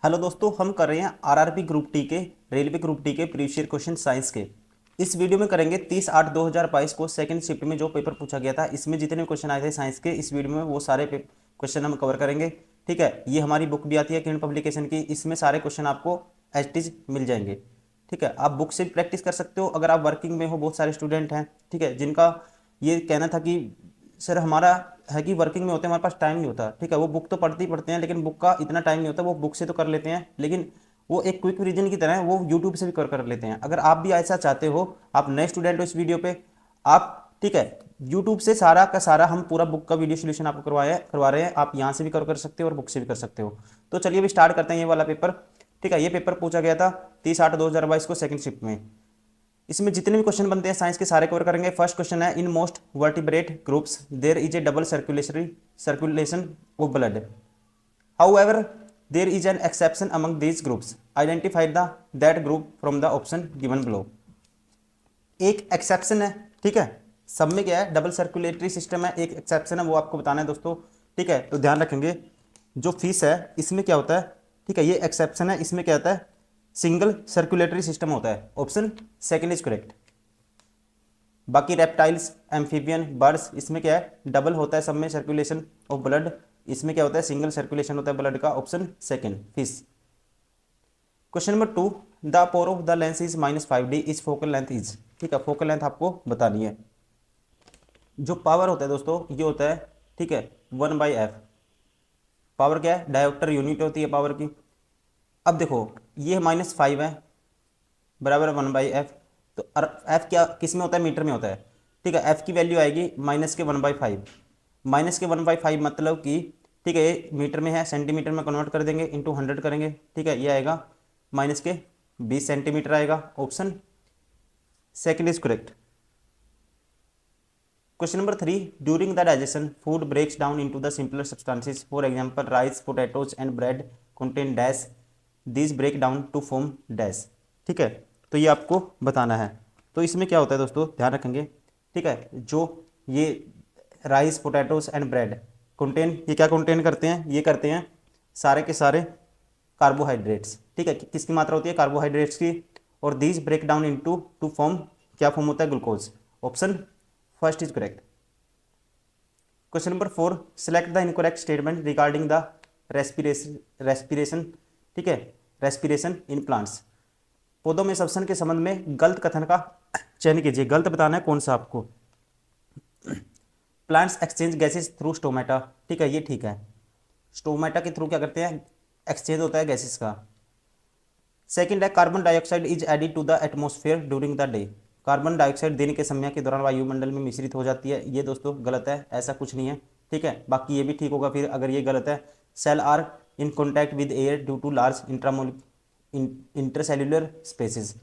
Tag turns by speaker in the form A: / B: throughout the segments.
A: Hello दोस्तों, हम कर रहे हैं आरआरबी ग्रुप टी के रेलवे ग्रुप टी के प्रीवियस ईयर क्वेश्चन साइंस के। इस वीडियो में करेंगे 30/8/2022 को सेकंड शिफ्ट में जो पेपर पूछा गया था। इसमें जितने क्वेश्चन आए थे साइंस के, इस वीडियो में वो सारे क्वेश्चन हम कवर करेंगे। ठीक है, ये हमारी बुक भी आती है किरण पब्लिकेशन की, इसमें सारे क्वेश्चन आपको एज इट इज मिल जाएंगे। ठीक है, आप बुक से भी प्रैक्टिस कर सकते हो अगर आप वर्किंग में हो। बहुत सारे स्टूडेंट हैं, ठीक है, जिनका ये कहना था कि सर हमारा है कि वर्किंग में होते हैं, हमारे पास टाइम नहीं होता। ठीक है, वो बुक तो पढ़ते ही पढ़ते हैं लेकिन बुक का इतना टाइम नहीं होता। वो बुक से तो कर लेते हैं लेकिन वो एक क्विक रीजन की तरह है, वो यूट्यूब से भी कर लेते हैं। अगर आप भी ऐसा चाहते हो, आप नए स्टूडेंट हो इस वीडियो पे, आप ठीक है, यूट्यूब से सारा का सारा हम पूरा बुक का वीडियो सोल्यूशन आपको करवा रहे हैं। आप यहाँ से भी कर सकते हो और बुक से भी कर सकते हो। तो चलिए अभी स्टार्ट करते हैं ये वाला पेपर। ठीक है, ये पेपर पूछा गया था 30/8/2022 को सेकंड शिफ्ट में। इसमें जितने भी क्वेश्चन बनते हैं साइंस के सारे कवर करेंगे। फर्स्ट क्वेश्चन है, in most vertebrate groups there is a double circulation of blood, however there is an exception among these groups, identify the that group from the option given below. एक exception है, ठीक है, सब में क्या है, double circulatory system है, एक एक्सेप्शन है, वो आपको बताना है दोस्तों। ठीक है, तो ध्यान रखेंगे जो फीस है इसमें क्या होता है। ठीक है, ये एक्सेप्शन है, इसमें क्या होता है, सिंगल सर्कुलेटरी सिस्टम होता है। Option second is correct. बाकी रेप्टाइल्स, एम्फीबियन, बर्ड्स, इसमें क्या है, डबल होता है सब में सर्कुलेशन ऑफ ब्लड। इसमें क्या होता है, सिंगल सर्कुलेशन होता है ब्लड का। Option second fish. Question number 2, the power of the lens is -5D is focal length is. ठीक है, फोकल लेंथ आपको बतानी है। जो पावर होता है दोस्तों ये होता है, ठीक है, 1/f। पावर क्या है, डायोप्टर यूनिट होती है पावर की। अब देखो ये -5 है बराबर 1/f। तो एफ क्या किस में होता है, मीटर में होता है। ठीक है, एफ की वैल्यू आएगी -1/5। -1/5 मतलब कि ठीक है, ये मीटर में है, सेंटीमीटर में कन्वर्ट कर देंगे, इंटू 100 करेंगे। ठीक है, ये आएगा -20 सेंटीमीटर आएगा। Option second is correct. Question number 3, during the digestion food breaks down into the simpler substances, for example rice, potatoes and bread contain dash, this break down to form dash. ठीक है, तो ये आपको बताना है। तो इसमें क्या होता है दोस्तों, ध्यान रखेंगे। ठीक है, जो ये rice, potatoes and bread contain, ये क्या कंटेन करते हैं, ये करते हैं सारे के सारे कार्बोहाइड्रेट्स। ठीक है, किसकी मात्रा होती है, कार्बोहाइड्रेट्स की। और these break down into to form, क्या फॉर्म होता है, glucose. Option first is correct. Question number 4, select the incorrect statement regarding the respiration. ठीक है, रेस्पिरेशन इन प्लांट्स, पौधों में श्वसन के संबंध में गलत कथन का चयन कीजिए। गलत बताना है कौन सा आपको। Plants exchange gases through stomata. ठीक है, ये ठीक है, स्टोमेटा के थ्रू क्या करते हैं, एक्सचेंज होता है गैसेस का। सेकंड है, carbon dioxide is added to the atmosphere during the day. Carbon dioxide दिन के समय के दौरान वायुमंडल में मिश्रित हो जाती है। ये दोस्तों गलत है, ऐसा कुछ नहीं है। ठीक है, बाकी ये भी ठीक होगा फिर अगर ये गलत है। Cell are in contact with air due to large intercellular spaces,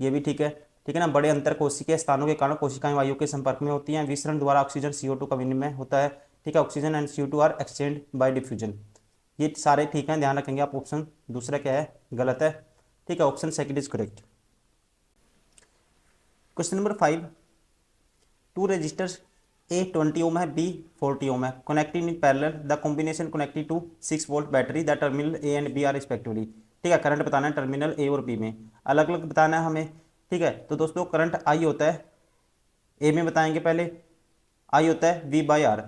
A: ये भी ठीक है। ठीक है ना, बड़े अंतर कोशिकीय स्थानों के कारण कोशिकाएं वायु के संपर्क में होती हैं। विसरण द्वारा ऑक्सीजन CO2 का विनिमय होता है। ठीक है, oxygen and CO2 are exchange by diffusion, ये सारे ठीक हैं, ध्यान रखेंगे आप। ऑप्शन दूसरा क्या है, गलत है। ठीक है, option second is correct. Question number 5, two resistors A 20 ohm है, बी 40 ओम है, connected in parallel, the combination connected to 6 volt battery, the terminal A and B are respectively. ठीक है, करंट बताना है टर्मिनल ए और बी में, अलग अलग बताना है हमें। ठीक है, तो दोस्तों करंट आई होता है, ए में बताएंगे पहले, आई होता है V/R।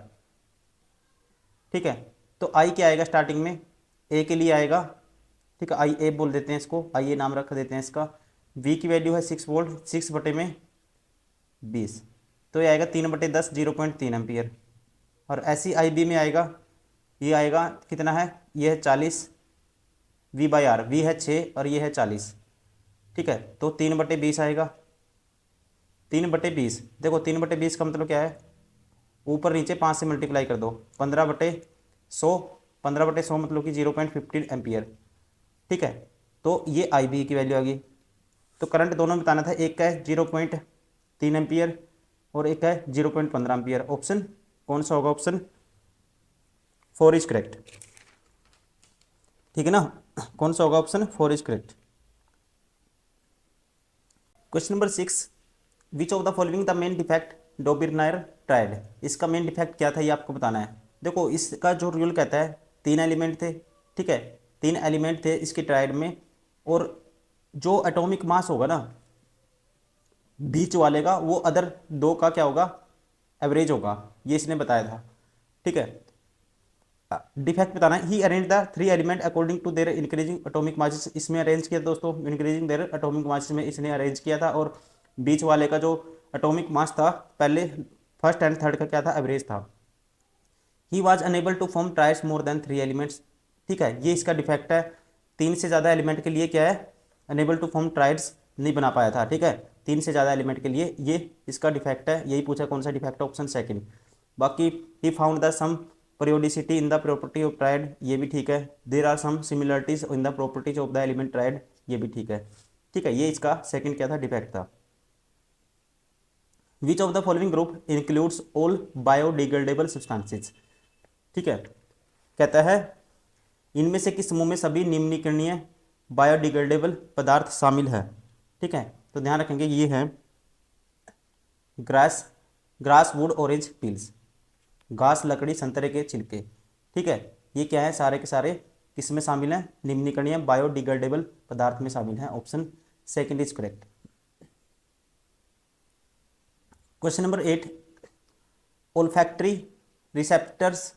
A: ठीक है, तो आई क्या आएगा स्टार्टिंग में, ए के लिए आएगा। ठीक है, आई ए बोल देते हैं इसको, आई ए नाम रख देते हैं इसका। वी की वैल्यू है 6 वोल्ट, 6/20, तो ये आएगा 3/10, 0.3 एम्पियर। और ऐसी आई बी में आएगा, ये आएगा कितना है, ये है 40 V/R, वी है 6 और ये है 40। ठीक है, तो 3/20 आएगा। 3/20, देखो 3/20 का मतलब क्या है, ऊपर नीचे 5 से मल्टीप्लाई कर दो, 15/100, 15/100 मतलब कि 0.15 एम्पियर। ठीक है, तो ये आई बी की वैल्यू आ गई। तो करंट दोनों में बताना था, एक का है 0.3 एम्पियर और एक है 0.15 एम्पियर। ऑप्शन कौन सा होगा, ऑप्शन 4 इज करेक्ट। ठीक है ना, कौन सा होगा, option 4 is correct. Question number 6, which of the following the main defect Dobereiner triad. इसका मेन डिफेक्ट क्या था ये आपको बताना है। देखो इसका जो रूल कहता है 3 एलिमेंट थे। ठीक है, 3 एलिमेंट थे इसके ट्रायड में, और जो एटॉमिक मास होगा ना बीच वाले का, वो अदर दो का क्या होगा, एवरेज होगा, ये इसने बताया था। ठीक है, डिफेक्ट बताना है। ही arrange the 3 element according to their increasing atomic masses, इसमें अरेंज किया दोस्तों, इंक्रीजिंग देयर एटॉमिक मासेस में इसने अरेंज किया था, और बीच वाले का जो एटॉमिक मास था पहले फर्स्ट एंड थर्ड का क्या था, एवरेज था। He was unable to form triads more than 3 elements. ठीक है, ये इसका डिफेक्ट है, 3 से ज़्यादा एलिमेंट के लिए क्या है, अनेबल टू फॉर्म ट्राइड्स नहीं बना पाया था। ठीक है, 3 से ज़्यादा एलिमेंट के लिए ये इसका डिफेक्ट है, यही पूछा कौन सा डिफेक्ट है, ऑप्शन सेकंड। बाकी he found the some periodicity in the property of triad, ये भी ठीक है। There are some similarities in the properties of the element triad, ये भी ठीक है। ठीक है, ये इसका सेकंड क्या था, डिफेक्ट था। विच of the following group includes all biodegradable substances. ठीक है, कहता है इनमें से किस समूह में सभी निम्नलिखित बायोडिग्रेडेबल पदार्थ शामिल है। ठीक है, तो ध्यान रखेंगे ये है grass grass would orange peels, घास लकड़ी संतरे के छिलके। ठीक है, ये क्या है, सारे के सारे किस में शामिल हैं, निम्नलिखित बायोडिग्रेडेबल पदार्थ में शामिल हैं, option second is correct. Question number 8, olfactory receptors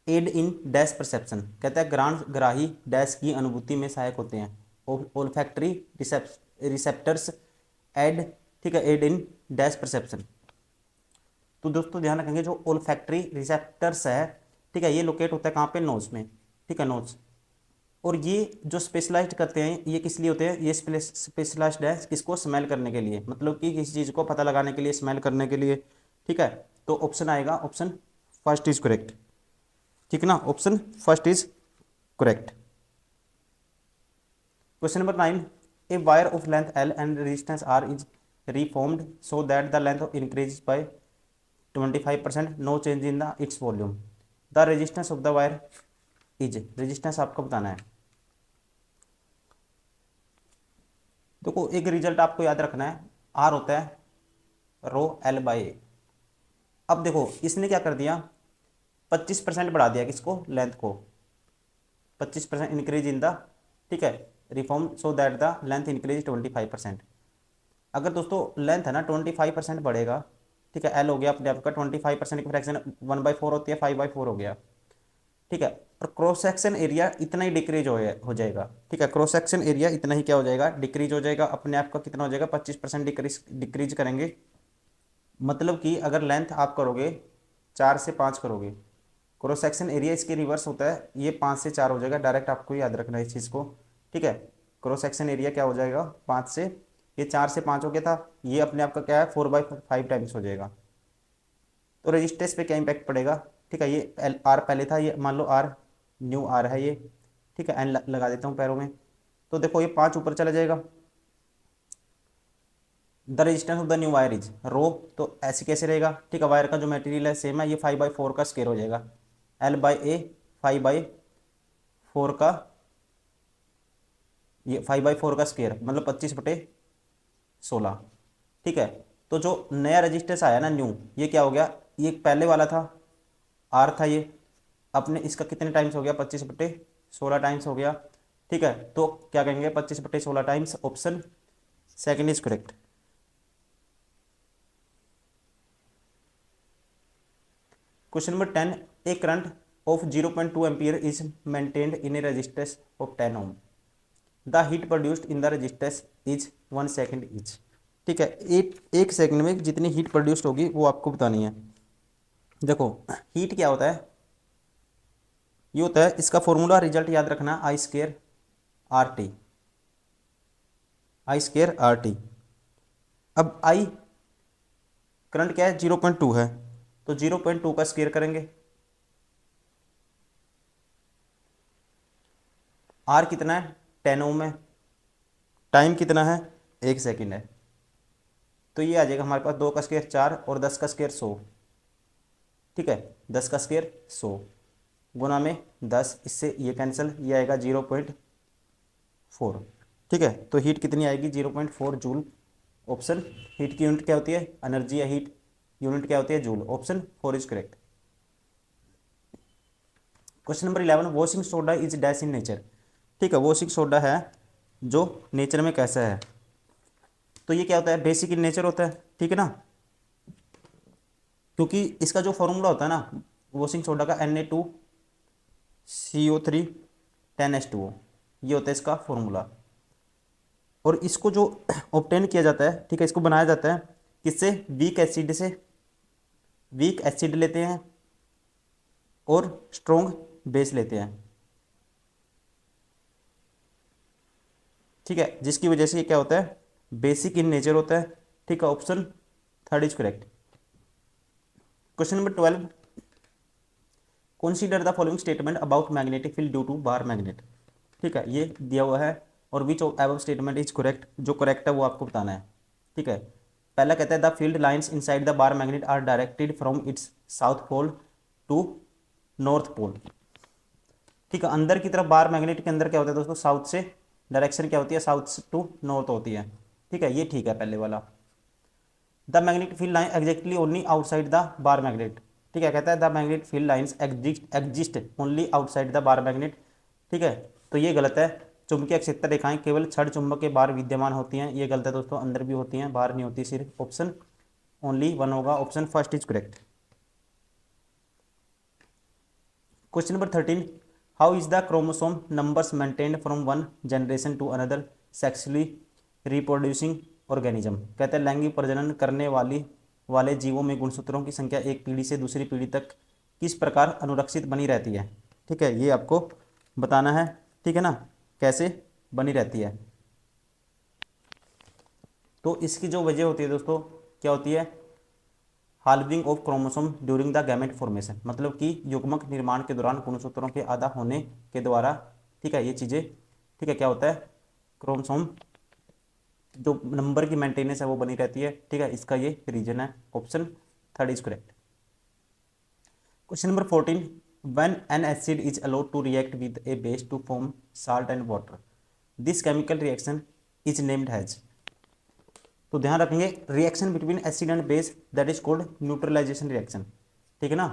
A: aid in dash perception. कहता है ग्राण ग्राही डैश की अनुभूति में सहायक होते हैं। ओल्फैक्टरी रिसेप्टर्स एड, ठीक है, एड इन डैश परसेप्शन। तो दोस्तों ध्यान रखेंगे जो ओल्फैक्टरी रिसेप्टर्स है, ठीक है, ये लोकेट होता है कहाँ पे, नोज में। ठीक है, नोज। और ये जो स्पेशलाइज्ड करते हैं ये किस लिए होते हैं, ये स्पेशलाइज्ड है किसको, स्मेल करने के लिए, मतलब कि किसी चीज़ को पता लगाने के लिए, स्मेल करने के लिए। ठीक है, तो ऑप्शन आएगा, ऑप्शन फर्स्ट इज करेक्ट। ठीक है ना, option first is correct. Question number 9, a wire of length L and resistance R is reformed so that the length increases by 25%, no change in the its volume. The resistance of the wire is, resistance आपको बताना है। देखो एक result आपको याद रखना है, R होता है रो L बाई ए। अब देखो इसने क्या कर दिया, 25% बढ़ा दिया किसको, लेंथ को, 25% इंक्रीज इन द, ठीक है, reform so that the length increase 25%। अगर दोस्तों लेंथ है ना 25% बढ़ेगा, ठीक है, एल हो गया अपने आपका 25% की फ्रैक्शन 1/4 होती है, 5/4 हो गया। ठीक है, और क्रॉस सेक्शन एरिया इतना ही डिक्रीज हो जाएगा। ठीक है, क्रॉस सेक्शन एरिया इतना ही क्या हो जाएगा, डिक्रीज हो जाएगा, अपने आप का कितना हो जाएगा, 25% डिक्रीज करेंगे। मतलब कि अगर लेंथ आप करोगे 4 से 5 करोगे, क्रॉस सेक्शन एरिया इसके रिवर्स होता है, ये 5 से 4 हो जाएगा, डायरेक्ट आपको याद रखना है इस चीज़ को। ठीक है, क्रॉस सेक्शन एरिया क्या हो जाएगा, 5 से, ये 4 से 5 हो गया था, ये अपने आप का क्या है 4/5 टाइम्स हो जाएगा। तो रजिस्टेंस पे क्या इंपैक्ट पड़ेगा, ठीक है, ये आर पहले था, ये मान लो आर न्यू आर है ये। ठीक है, एन लगा देता हूँ पैरों में, तो देखो ये 5 ऊपर चला जाएगा। The resistance of the new wire is rho, तो ऐसे कैसे रहेगा, ठीक है, वायर का जो मटेरियल है सेम है, ये 5/4 का स्क्वायर हो जाएगा, L बाई ए 5/4 का, ये 5/4 का स्क्वायर मतलब 25/16। ठीक है, तो जो नया रजिस्टेंस आया ना न्यू, ये क्या हो गया, ये पहले वाला था आर था, ये अपने इसका कितने टाइम्स हो गया, 25/16 टाइम्स हो गया। ठीक है, तो क्या कहेंगे 25/16 times, option second is correct. Question number 10, a current of 0.2 ampere is maintained in a resistance of 10 ohm. The heat produced in the resistance is 1 second each. ठीक है, एक सेकंड में जितनी हीट प्रोड्यूस्ड होगी वो आपको बतानी है। देखो हीट क्या होता है, ये होता है, इसका फॉर्मूला रिजल्ट याद रखना, I² RT। अब I करंट क्या है 0.2 है, तो 0.2 का स्क्वायर करेंगे, R कितना है 10 ओम है, टाइम कितना है 1 सेकेंड है, तो ये आ जाएगा हमारे पास 2 का स्क्वायर 4 और 10 का स्क्वायर 100। ठीक है, 10 का स्क्वायर 100 गुना में 10, इससे ये कैंसिल, ये आएगा 0.4। ठीक है, तो हीट कितनी आएगी 0.4 जूल। ऑप्शन, हीट की यूनिट क्या होती है, एनर्जी या हीट यूनिट क्या होती है, joule. Option 4 is correct. Question number 11, washing soda is dash in nature. ठीक है, वॉशिंग सोडा है जो नेचर में कैसा है, तो ये क्या होता है, बेसिक इन नेचर होता है। ठीक है ना, क्योंकि इसका जो फॉर्मूला होता है ना वॉशिंग सोडा का Na2CO3 10H2O, ये होता है इसका फॉर्मूला। और इसको जो ऑब्टेन किया जाता है, ठीक है, इसको बनाया जाता है किससे, वीक एसिड से। वीक एसिड लेते हैं और स्ट्रॉन्ग बेस लेते हैं। ठीक है, जिसकी वजह से ये क्या होता है, बेसिक इन नेचर होता है। ठीक है, option third is correct. Question number 12, consider the following statement about magnetic field due to bar magnet. ठीक है, ये दिया हुआ है और which of above statement is correct, जो करेक्ट है वो आपको बताना है। ठीक है, पहला कहता है the field lines inside the bar magnet are directed from its south pole to north pole. ठीक है, अंदर की तरफ बार मैग्नेट के अंदर क्या होता है दोस्तों, साउथ से डायरेक्शन क्या होती है, साउथ टू नॉर्थ होती है। ठीक है, ये ठीक है पहले वाला। The magnetic field line exactly only outside the bar magnet. ठीक है, कहता है the magnetic field lines exist only outside the bar magnet. ठीक है, तो ये गलत है। चुंबकीय क्षेत्र रेखाएं केवल क्षण चुंबक के बाहर विद्यमान होती हैं, ये गलत है दोस्तों, अंदर भी होती हैं, बाहर नहीं होती सिर्फ। ऑप्शन ओनली वन होगा, option first is correct. Question number 13, how is the chromosome numbers maintained from one generation to another sexually reproducing organism. कहते हैं लैंगिक प्रजनन करने वाले जीवों में गुणसूत्रों की संख्या एक पीढ़ी से दूसरी पीढ़ी तक किस प्रकार अनुरक्षित बनी रहती है। ठीक है, ये आपको बताना है। ठीक है ना, कैसे बनी रहती है। तो इसकी जो वजह होती है दोस्तों, क्या होती है, halving of chromosome during the gamete formation, मतलब कि युग्मक निर्माण के दौरान गुणसूत्रों के आधा होने के द्वारा। ठीक है, ये चीज़ें, ठीक है, क्या होता है, क्रोमोसोम जो नंबर की मेंटेनेंस है वो बनी रहती है। ठीक है, इसका ये रीजन है, option third is correct. Question number 14, when an acid is allowed to react with a base to form salt and water, this chemical reaction is named has. तो ध्यान रखेंगे, reaction between acid and base that is called neutralisation reaction. ठीक है ना,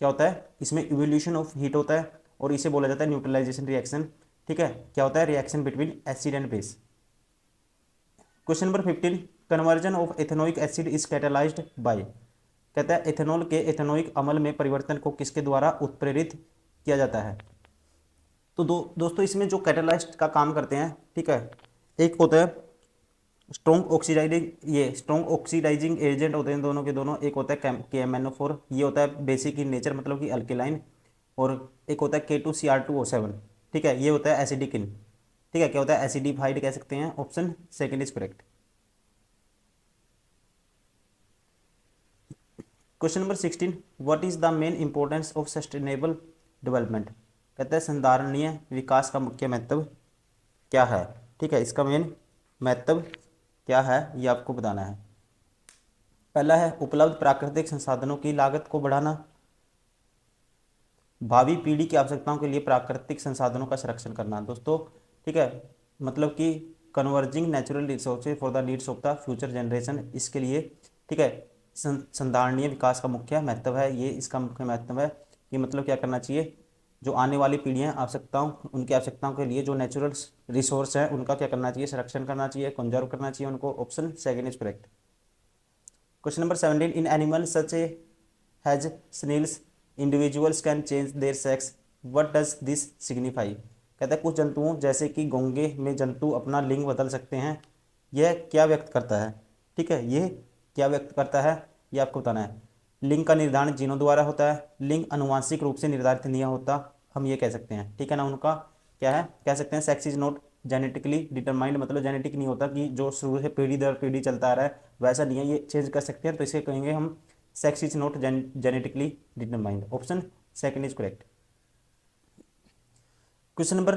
A: क्या होता है, इसमें इवोल्यूशन ऑफ हीट होता है और इसे बोला जाता है न्यूट्रलाइजेशन रिएक्शन। ठीक है, क्या होता है, reaction between acid and base. Question number 15, conversion of ethanoic acid is catalysed by. कहता है एथेनॉल के एथेनोइक अम्ल में परिवर्तन को किसके द्वारा उत्प्रेरित किया जाता है। तो दोस्तों इसमें जो कैटालाइस्ट का काम करते हैं, ठीक है, एक होता है स्ट्रॉन्ग ऑक्सीडाइजिंग एजेंट होते हैं दोनों के दोनों। एक होता है KMnO4, ये होता है बेसिक इन नेचर, मतलब कि अल्केलाइन। और एक होता है K2Cr2O7। ठीक है, ये होता है एसिडिक इन। ठीक है, क्या होता है, एसिडिफाइड कह सकते हैं, option second is correct. Question number 16, what is the main importance of sustainable development. कहता है संधारणीय विकास का मुख्य महत्व क्या है। ठीक है, इसका मेन महत्व क्या है ये आपको बताना है। पहला है उपलब्ध प्राकृतिक संसाधनों की लागत को बढ़ाना, भावी पीढ़ी की आवश्यकताओं के लिए प्राकृतिक संसाधनों का संरक्षण करना दोस्तों। ठीक है, मतलब कि converging natural resources for the needs of the future generation, इसके लिए। ठीक है, संधारणीय विकास का मुख्य महत्व है, ये इसका मुख्य महत्व है कि मतलब क्या करना चाहिए, जो आने वाली पीढ़ियाँ उनकी आवश्यकताओं के लिए जो नेचुरल रिसोर्स हैं उनका क्या करना चाहिए, संरक्षण करना चाहिए, कंजर्व करना चाहिए उनको। Option second is correct. Question number 17, in animal such has snails individuals can change their sex, what does this signify. कहता है कुछ जंतुओं जैसे कि घोंगे में जंतु अपना लिंग बदल सकते हैं, यह क्या व्यक्त करता है। ठीक है, ये क्या व्यक्त करता है ये आपको बताना है। लिंग का निर्धारण जीनों द्वारा होता है, लिंग अनुवांशिक रूप से निर्धारित नहीं होता, हम ये कह सकते हैं। ठीक है ना, उनका क्या है, कह सकते हैं sex is not genetically determined, मतलब जेनेटिक नहीं होता कि जो शुरू से पीढ़ी दर पीढ़ी चलता आ रहा है वैसा नहीं है, ये चेंज कर सकते हैं, तो इसे कहेंगे हम sex is not genetically determined. Option second is correct. Question number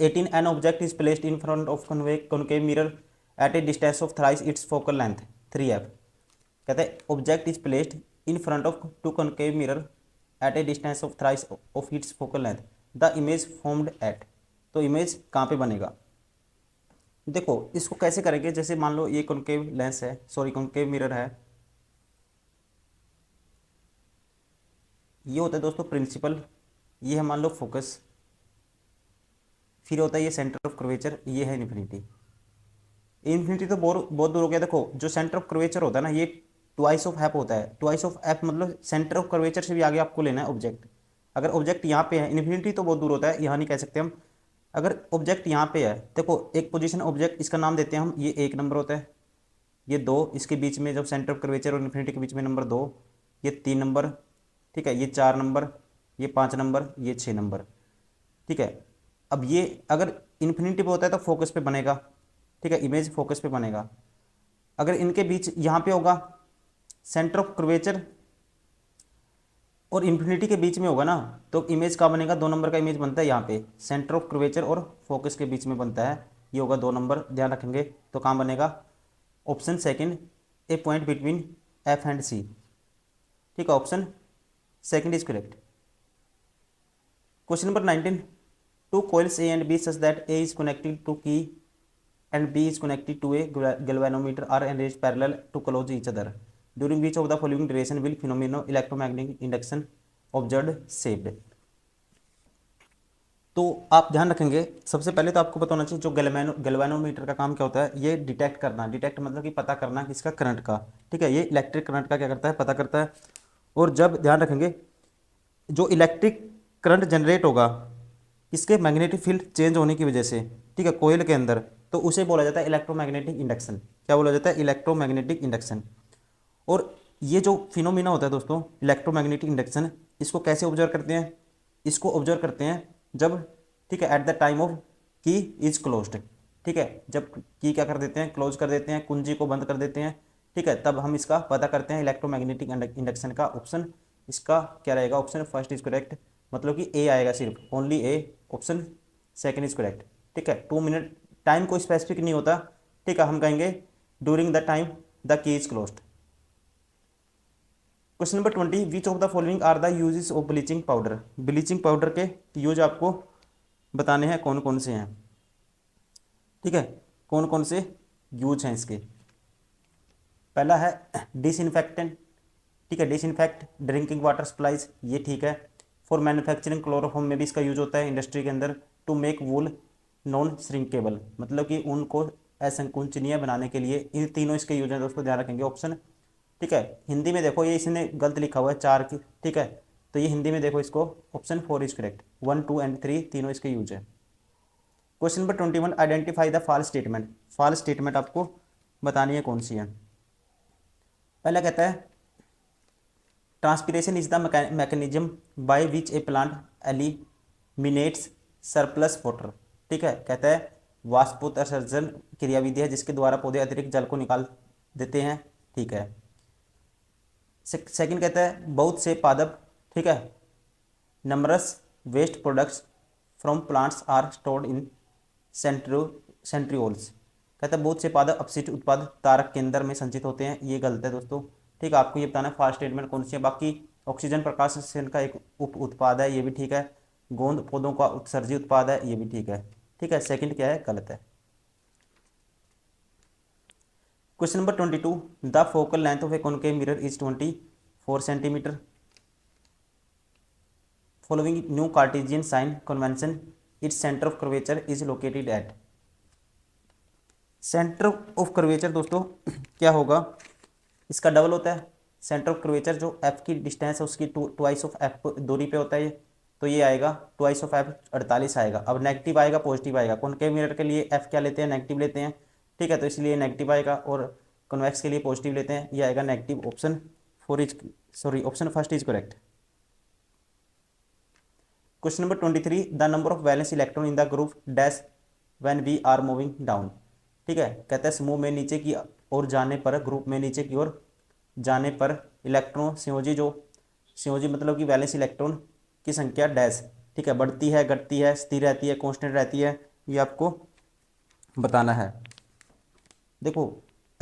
A: 18, an object is placed in front of concave mirror at a distance of thrice its focal length 3f। कहते हैं object is placed in front of to concave mirror at a distance of thrice of its focal length, the image formed at. तो image कहाँ पे बनेगा, देखो इसको कैसे करेंगे, जैसे मान लो ये कॉनकेव लेंस है, सॉरी कॉनकेव मिरर है, ये होता है दोस्तों प्रिंसिपल ये है मान लो फोकस, फिर होता है ये सेंटर ऑफ कर्वेचर, ये है इन्फिनिटी। इन्फिनिटी तो बहुत बहुत दूर हो गया। देखो जो सेंटर ऑफ कर्वेचर होता है ना, ये ट्वाइस ऑफ एफ होता है। ट्वाइस ऑफ एफ मतलब सेंटर ऑफ कर्वेचर से भी आगे आपको लेना है ऑब्जेक्ट। अगर ऑब्जेक्ट यहाँ पे है, इन्फिनिटी तो बहुत दूर होता है, यहाँ नहीं कह सकते हम। अगर ऑब्जेक्ट यहाँ पे है, देखो एक पोजीशन ऑब्जेक्ट, इसका नाम देते हैं हम, ये 1 नंबर होता है, ये 2, इसके बीच में जब सेंटर ऑफ कर्वेचर और इन्फिनिटी के बीच में नंबर 2, ये 3 नंबर, ठीक है, ये 4 नंबर, ये 5 नंबर, ये 6 नंबर, ठीक है। अब ये अगर इन्फिनिटी पे होता है तो फोकस पे बनेगा, ठीक है, इमेज फोकस पे बनेगा। अगर इनके बीच यहाँ पे होगा, सेंटर ऑफ कर्वेचर और इन्फिनिटी के बीच में होगा ना, तो इमेज का बनेगा, 2 नंबर का इमेज बनता है यहाँ पे, सेंटर ऑफ कर्वेचर और फोकस के बीच में बनता है, ये होगा 2 नंबर, ध्यान रखेंगे। तो कहाँ बनेगा, option second, a point between F and C, ठीक है, option second is correct. Question number 19, two coils A and B such that A is connected to key and B is connected to a galvanometer are arranged parallel to close each other. During which of the following duration will phenomenon electromagnetic induction observed saved? तो आप ध्यान रखेंगे, सबसे पहले तो आपको पता होना चाहिए जो गैल्वेनोमीटर का काम क्या होता है, ये डिटेक्ट करना, डिटेक्ट मतलब कि पता करना किसका, करंट का, ठीक है, ये इलेक्ट्रिक करंट का क्या करता है, पता करता है। और जब ध्यान रखेंगे जो इलेक्ट्रिक करंट जनरेट होगा इसके मैग्नेटिक फील्ड चेंज होने की वजह से, ठीक है, कोयल के अंदर, तो उसे बोला जाता है इलेक्ट्रोमैग्नेटिक इंडक्शन। क्या बोला जाता है, इलेक्ट्रोमैग्नेटिक इंडक्शन। और ये जो फिनोमिना होता है दोस्तों, इलेक्ट्रोमैग्नेटिक इंडक्शन, इसको कैसे ऑब्जर्व करते हैं, इसको ऑब्जर्व करते हैं जब, ठीक है, एट द टाइम ऑफ की इज क्लोज्ड, ठीक है, जब की क्या कर देते हैं, क्लोज कर देते हैं, कुंजी को बंद कर देते हैं, ठीक है, तब हम इसका पता करते हैं इलेक्ट्रोमैग्नेटिक इंडक्शन का। ऑप्शन इसका क्या रहेगा, ऑप्शन फर्स्ट इज करेक्ट, मतलब कि ए आएगा, सिर्फ only A, option second is correct, ठीक है। 2 मिनट, टाइम कोई स्पेसिफिक नहीं होता, ठीक है, हम कहेंगे during the time the key is closed. Question number 20, which of the following are the uses of bleaching powder? Bleaching powder के यूज आपको बताने हैं कौन कौन से हैं, ठीक है, कौन कौन से यूज हैं इसके। पहला है डिसइंफेक्टेंट, ठीक है, डिसइंफेक्ट ड्रिंकिंग वाटर सप्लाईज, ये ठीक है। फॉर मैन्युफैक्चरिंग क्लोरोफॉर्म में भी इसका यूज होता है इंडस्ट्री के अंदर। To make wool non shrinkable, मतलब कि ऊन को असंकुचनीय बनाने के लिए, इन तीनों इसके यूज हैं दोस्तों, ध्यान रखेंगे ऑप्शन, ठीक है। हिंदी में देखो ये इसने गलत लिखा हुआ है 4 की, ठीक है, तो ये हिंदी में देखो इसको, ऑप्शन 4 इज करेक्ट, 1, 2 एंड 3 तीनों इसके यूज है। Question number 21, identify the false statement. False statement आपको बतानी है कौन सी है। पहला कहता है transpiration is the mechanism by which a plant eliminates surplus water, ठीक है, कहता है वाष्पोत्सर्जन क्रियाविधि है जिसके द्वारा पौधे अतिरिक्त जल को निकाल देते हैं, ठीक है। सेकंड कहता है बहुत से पादप, ठीक है, नमरस waste products from plants are stored in centrioles, कहता है बहुत से पादप अपशिष्ट उत्पाद तारक केंद्र में संचित होते हैं, ये गलत है दोस्तों, ठीक है। आपको ये बताना है फॉल्स स्टेटमेंट कौन सी है। बाकी ऑक्सीजन प्रकाश संश्लेषण का एक उप उत्पाद है, ये भी ठीक है। गोंद पौधों का उत्सर्जी उत्पाद है, ये भी ठीक है, ठीक है। सेकंड क्या है, गलत है। Question number 22, the focal length of a concave mirror is 24 centimetre. Following new Cartesian sign convention, its centre of curvature is located at. Centre of curvature दोस्तों क्या होगा, इसका डबल होता है। सेंटर ऑफ कर्वेचर जो एफ की distance है उसकी ट्वाइस ऑफ एफ दूरी पे होता है, तो ये आएगा ट्वाइस ऑफ एफ 48 आएगा। अब नेगेटिव आएगा पॉजिटिव आएगा, कॉनकेव मिरर के लिए एफ क्या लेते हैं, नेगेटिव लेते हैं, ठीक है, तो इसलिए नेगेटिव आएगा, और कन्वेक्स के लिए पॉजिटिव लेते हैं, ये आएगा negative. Option 4 is sorry option first is correct. Question number 23, the number of valence electron in the group dash when we are moving down, ठीक है, कहता है समूह में नीचे की ओर जाने पर, ग्रुप में नीचे की ओर जाने पर इलेक्ट्रॉन संयोजी, जो संयोजी मतलब कि वैलेंस इलेक्ट्रॉन की संख्या डैश, ठीक है, बढ़ती है, घटती है, स्थिर रहती है, कांस्टेंट रहती है, ये आपको बताना है। देखो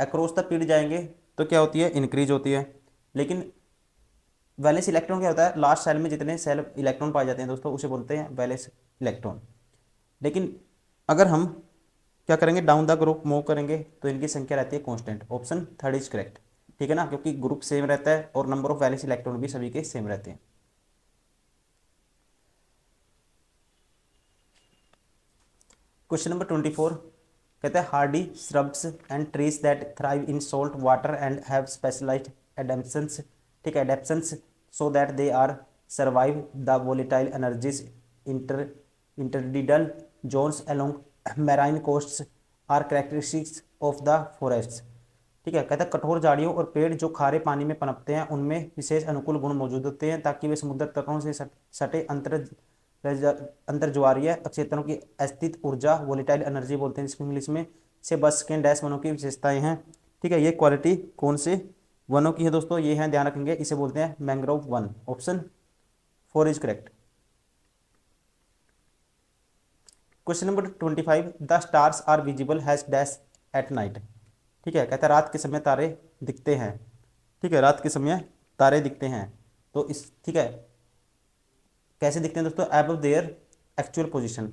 A: अक्रॉस द पीरियड जाएंगे तो क्या होती है, इंक्रीज होती है, लेकिन वैलेंस इलेक्ट्रॉन क्या होता है, लास्ट सेल में जितने सेल इलेक्ट्रॉन पाए जाते हैं दोस्तों उसे बोलते हैं वैलेंस इलेक्ट्रॉन। लेकिन अगर हम क्या करेंगे, डाउन द ग्रुप मूव करेंगे तो इनकी संख्या रहती है constant, option third is correct, ठीक है ना, क्योंकि ग्रुप सेम रहता है और नंबर ऑफ वैलेंस इलेक्ट्रॉन भी सभी के सेम रहते हैं। क्वेश्चन नंबर 24 कहते हैं hardy shrubs and trees that thrive in salt water and have specialised adaptations, ठीक है, adaptations so that they are survive the volatile energies inter intertidal zones along marine coasts are characteristics of the forests, ठीक है। कहता है कठोर झाड़ियों और पेड़ जो खारे पानी में पनपते हैं उनमें विशेष अनुकूल गुण मौजूद होते हैं ताकि वे समुद्र तटों से सटे अंतर्ज्वारीय अक्षेत्रों की अस्थित ऊर्जा वोलेटाइल एनर्जी बोलते हैं इसको इंग्लिश में, से बच सकें। डैश वनों की विशेषताएं हैं, ठीक है। ये क्वालिटी कौन से वनों की है दोस्तों, ये हैं, ध्यान रखेंगे, इसे बोलते हैं मैंग्रोव वन। Option 4 is correct. Question number 25 the stars are visible has dash at night, ठीक है। कहता है रात के समय तारे दिखते हैं, ठीक है, रात के समय तारे दिखते हैं। तो इस, ठीक है, कैसे दिखते हैं दोस्तों, एबव देयर एक्चुअल पोजीशन,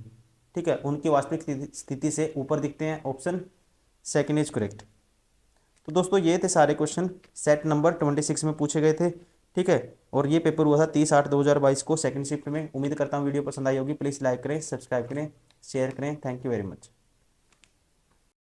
A: ठीक है, उनकी वास्तविक स्थिति से ऊपर दिखते हैं। Option second is correct. तो दोस्तों ये थे सारे क्वेश्चन सेट नंबर 26 में पूछे गए थे, ठीक है। और ये पेपर हुआ था 30/8/2022 को सेकंड शिफ्ट में। उम्मीद करता हूँ वीडियो पसंद आई होगी। प्लीज़ लाइक करें, सब्सक्राइब करें, शेयर करें। Thank you very much.